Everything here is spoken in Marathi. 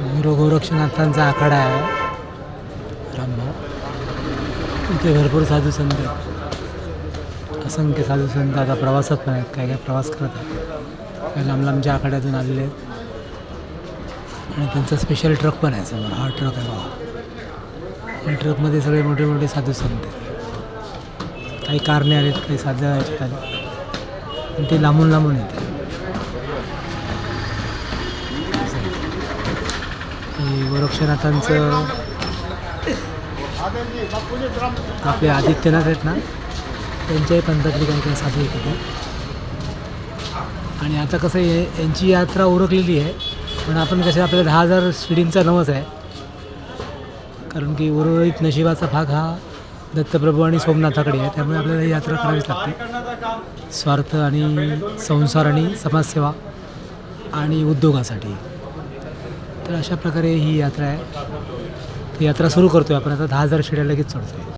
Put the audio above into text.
गोरक्षनाथांचा आखाडा आहे रामभाऊ. इथे भरपूर साधू संत आहेत. असंख्य साधू संत आता प्रवासात पण आहेत. काय काय प्रवास करत आहेत. काही लांब लांबच्या आखाड्यातून आलेले आहेत. आणि त्यांचा स्पेशल ट्रक पण आहे समोर. हा ट्रक आहे बघा. या ट्रकमध्ये सगळे मोठे मोठे साधू संत आहेत. काही कारने आलेत, काही साध्या याच्यात आले. पण ते लांबून लांबून येते. गोरक्षनाथांचं आपले आदित्यनाथ आहेत ना, त्यांच्याही पंथातली काही काही साधू होते. आणि आता कसं आहे, यांची यात्रा उरकलेली आहे. पण आपण कसं आपल्याला 10,000 शिडींचा नवस आहे. कारण की उर्वरित नशिबाचा भाग हा दत्तप्रभू आणि सोमनाथाकडे आहे. त्यामुळे आपल्याला ही यात्रा करावीच लागते. स्वार्थ आणि संसार आणि समाजसेवा आणि उद्योगासाठी. तर अशा प्रकारे ही यात्रा आहे. ती यात्रा सुरू करतो आहे आपण आता. 10,000 शिड्या लगेच चढतो आहे.